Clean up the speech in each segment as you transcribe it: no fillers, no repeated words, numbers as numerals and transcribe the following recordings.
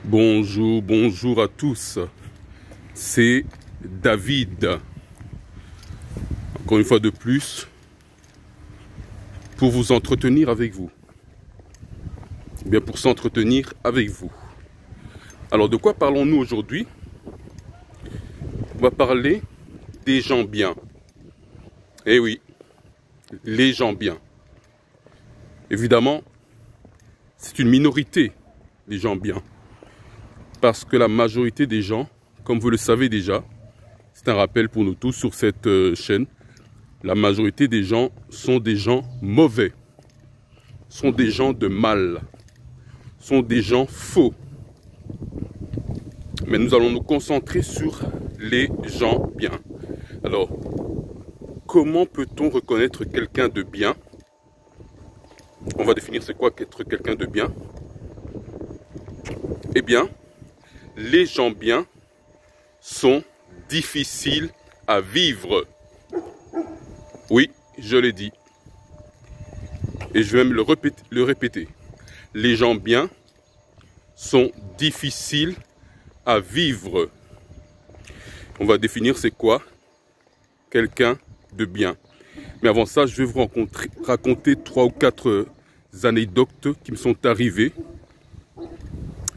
Bonjour, bonjour à tous. C'est David. Encore une fois de plus, pour vous entretenir avec vous. Bien pour s'entretenir avec vous. Alors de quoi parlons-nous aujourd'hui? On va parler des gens bien. Eh oui, les gens bien. Évidemment, c'est une minorité, les gens bien. Parce que la majorité des gens, comme vous le savez déjà, c'est un rappel pour nous tous sur cette chaîne, la majorité des gens sont des gens mauvais, sont des gens de mal, sont des gens faux. Mais nous allons nous concentrer sur les gens bien. Alors, comment peut-on reconnaître quelqu'un de bien? On va définir c'est quoi être quelqu'un de bien. Eh bien, les gens bien sont difficiles à vivre. Oui, je l'ai dit. Et je vais même le répéter. Les gens bien sont difficiles à vivre. On va définir c'est quoi quelqu'un de bien. Mais avant ça, je vais vous raconter 3 ou 4 anecdotes qui me sont arrivées.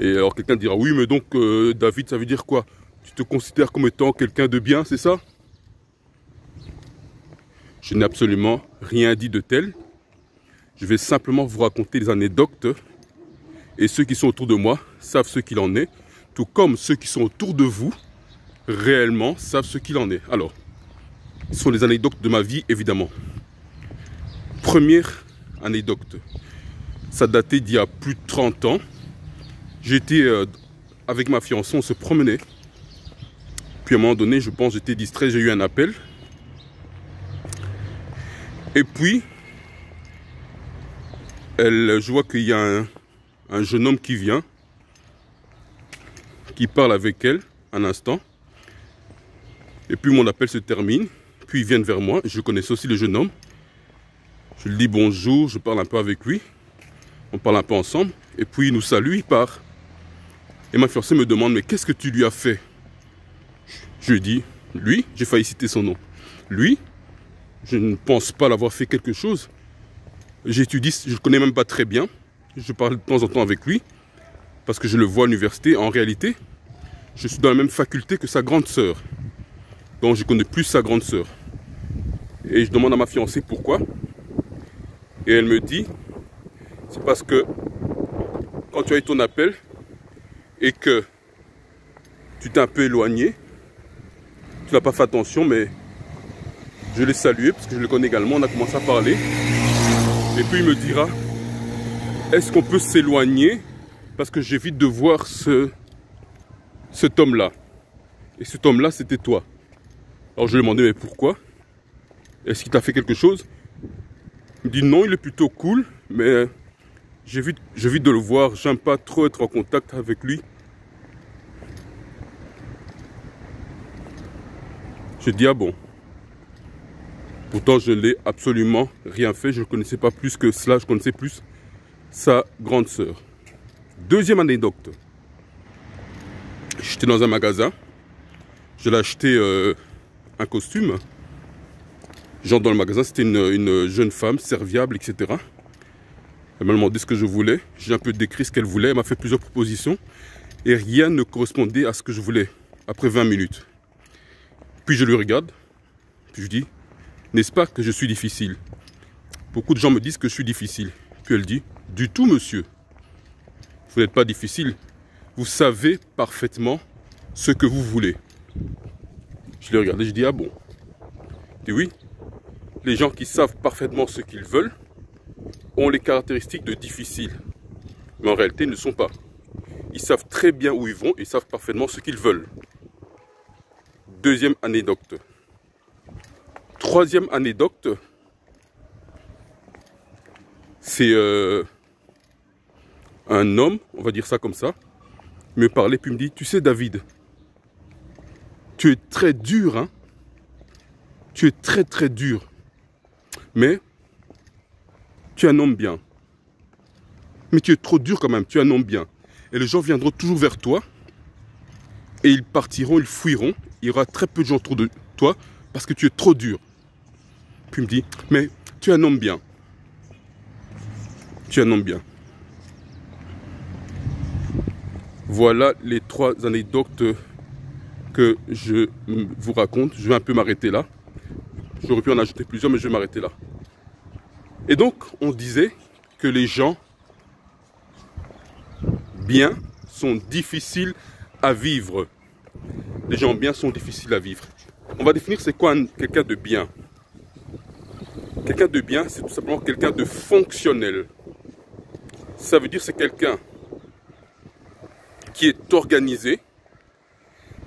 Et alors quelqu'un dira, oui mais donc David, ça veut dire quoi? Tu te considères comme étant quelqu'un de bien, c'est ça? Je n'ai absolument rien dit de tel. Je vais simplement vous raconter des anecdotes. Et ceux qui sont autour de moi savent ce qu'il en est. Tout comme ceux qui sont autour de vous, réellement, savent ce qu'il en est. Alors, ce sont les anecdotes de ma vie, évidemment. Première anecdote. Ça datait d'il y a plus de 30 ans. J'étais avec ma fiancée, on se promenait. Puis à un moment donné, je pense, j'étais distrait, j'ai eu un appel. Et puis, je vois qu'il y a un jeune homme qui vient, qui parle avec elle un instant. Et puis mon appel se termine. Puis ils viennent vers moi. Je connaissais aussi le jeune homme. Je lui dis bonjour, je parle un peu avec lui. On parle un peu ensemble. Et puis il nous salue, il part. Et ma fiancée me demande, mais qu'est-ce que tu lui as fait? Je lui dis, lui, j'ai failli citer son nom. Lui, je ne pense pas l'avoir fait quelque chose. J'étudie, je ne le connais même pas très bien. Je parle de temps en temps avec lui. Parce que je le vois à l'université. En réalité, je suis dans la même faculté que sa grande sœur. Donc je connais plus sa grande sœur. Et je demande à ma fiancée pourquoi. Et elle me dit, c'est parce que quand tu as eu ton appel et que tu t'es un peu éloigné, tu n'as pas fait attention, mais je l'ai salué parce que je le connais également, on a commencé à parler. Et puis il me dira, est-ce qu'on peut s'éloigner parce que j'évite de voir cet homme-là. Et cet homme-là, c'était toi. Alors je lui ai demandé, mais pourquoi? Est-ce qu'il t'a fait quelque chose? Il me dit, non, il est plutôt cool, mais j'évite de le voir. J'aime pas trop être en contact avec lui. Je dis, ah bon. Pourtant, je n'ai absolument rien fait. Je ne connaissais pas plus que cela. Je connaissais plus sa grande sœur. Deuxième anecdote. J'étais dans un magasin. Je l'ai acheté un costume. J'entre dans le magasin. C'était une jeune femme, serviable, etc. Elle m'a demandé ce que je voulais. J'ai un peu décrit ce qu'elle voulait. Elle m'a fait plusieurs propositions. Et rien ne correspondait à ce que je voulais. Après 20 minutes. Puis je lui regarde. Puis je dis, n'est-ce pas que je suis difficile? Beaucoup de gens me disent que je suis difficile. Puis elle dit, du tout monsieur. Vous n'êtes pas difficile. Vous savez parfaitement ce que vous voulez. Je l'ai regardé, je dis, ah bon? Et oui, les gens qui savent parfaitement ce qu'ils veulent ont les caractéristiques de difficiles. Mais en réalité, ils ne sont pas. Ils savent très bien où ils vont, ils savent parfaitement ce qu'ils veulent. Deuxième anecdote. Troisième anecdote, c'est un homme, on va dire ça comme ça, il me parlait puis il me dit, tu sais David, tu es très dur, hein? Tu es très très dur, mais tu es un homme bien. Mais tu es trop dur quand même, tu es un homme bien. Et les gens viendront toujours vers toi. Et ils partiront, ils fuiront. Il y aura très peu de gens autour de toi parce que tu es trop dur. Puis il me dit, mais tu es un homme bien. Tu es un homme bien. Voilà les 3 anecdotes que je vous raconte. Je vais un peu m'arrêter là. J'aurais pu en ajouter plusieurs, mais je vais m'arrêter là. Et donc, on disait que les gens bien sont difficiles à vivre. Les gens bien sont difficiles à vivre. On va définir c'est quoi quelqu'un de bien. Quelqu'un de bien, c'est tout simplement quelqu'un de fonctionnel. Ça veut dire c'est quelqu'un qui est organisé,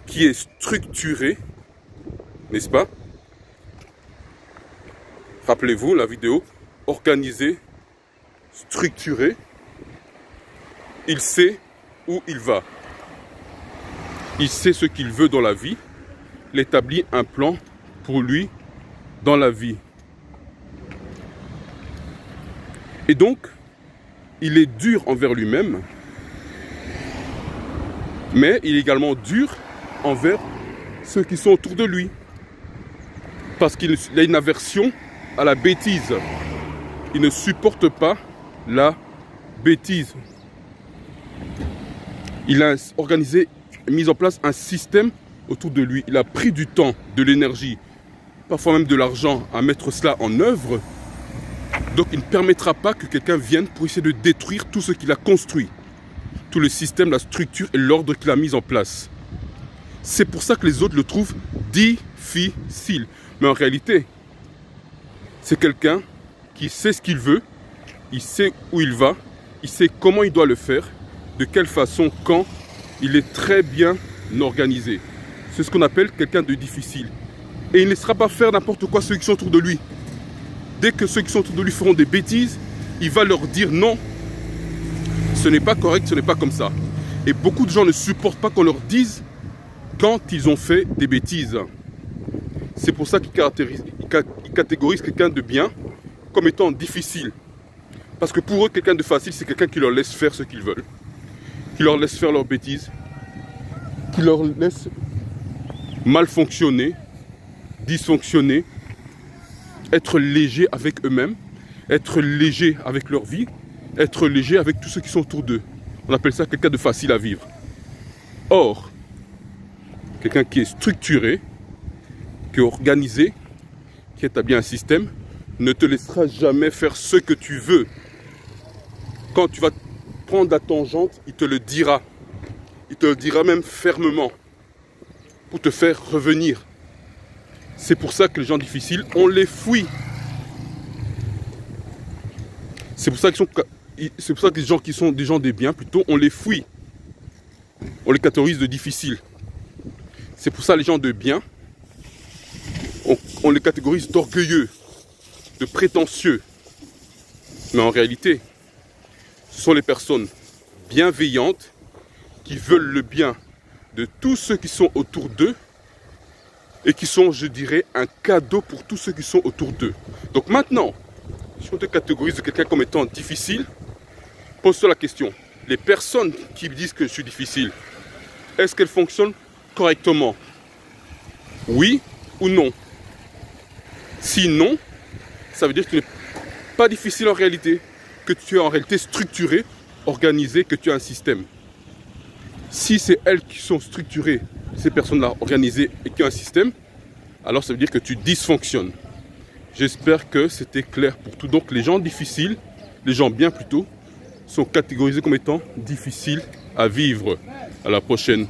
qui est structuré, n'est-ce pas? Rappelez-vous la vidéo, organisé, structuré, il sait où il va. Il sait ce qu'il veut dans la vie, il établit un plan pour lui dans la vie. Et donc, il est dur envers lui-même, mais il est également dur envers ceux qui sont autour de lui. Parce qu'il a une aversion à la bêtise. Il ne supporte pas la bêtise. Il a organisé, mis en place un système autour de lui. Il a pris du temps, de l'énergie, parfois même de l'argent à mettre cela en œuvre. Donc il ne permettra pas que quelqu'un vienne pour essayer de détruire tout ce qu'il a construit. Tout le système, la structure et l'ordre qu'il a mis en place. C'est pour ça que les autres le trouvent difficile. Mais en réalité, c'est quelqu'un qui sait ce qu'il veut, il sait où il va, il sait comment il doit le faire, de quelle façon, quand. Il est très bien organisé. C'est ce qu'on appelle quelqu'un de difficile. Et il ne laissera pas faire n'importe quoi ceux qui sont autour de lui. Dès que ceux qui sont autour de lui feront des bêtises, il va leur dire non. Ce n'est pas correct, ce n'est pas comme ça. Et beaucoup de gens ne supportent pas qu'on leur dise quand ils ont fait des bêtises. C'est pour ça qu'ils catégorisent quelqu'un de bien comme étant difficile. Parce que pour eux, quelqu'un de facile, c'est quelqu'un qui leur laisse faire ce qu'ils veulent. Qui leur laisse faire leurs bêtises. Qui leur laisse mal fonctionner, dysfonctionner, être léger avec eux-mêmes, être léger avec leur vie, être léger avec tous ceux qui sont autour d'eux. On appelle ça quelqu'un de facile à vivre. Or, quelqu'un qui est structuré, qui est organisé, qui établit un système, ne te laissera jamais faire ce que tu veux. Quand tu vas prendre la tangente, il te le dira. Il te le dira même fermement pour te faire revenir. C'est pour ça que les gens difficiles, on les fuit. C'est pour ça que les gens qui sont des gens des biens, plutôt, on les fuit. On les catégorise de difficiles. C'est pour ça que les gens de bien, on les catégorise d'orgueilleux, de prétentieux. Mais en réalité, ce sont les personnes bienveillantes qui veulent le bien de tous ceux qui sont autour d'eux et qui sont, je dirais, un cadeau pour tous ceux qui sont autour d'eux. Donc maintenant, si on te catégorise quelqu'un comme étant difficile, pose-toi la question. Les personnes qui disent que je suis difficile, est-ce qu'elles fonctionnent correctement? Oui ou non? Si non, ça veut dire que tu n'es pas difficile en réalité, que tu es en réalité structuré, organisé, que tu as un système. Si c'est elles qui sont structurées, ces personnes-là organisées et qui ont un système, alors ça veut dire que tu dysfonctionnes. J'espère que c'était clair pour tout. Donc les gens difficiles, les gens bien plutôt, sont catégorisés comme étant difficiles à vivre. À la prochaine.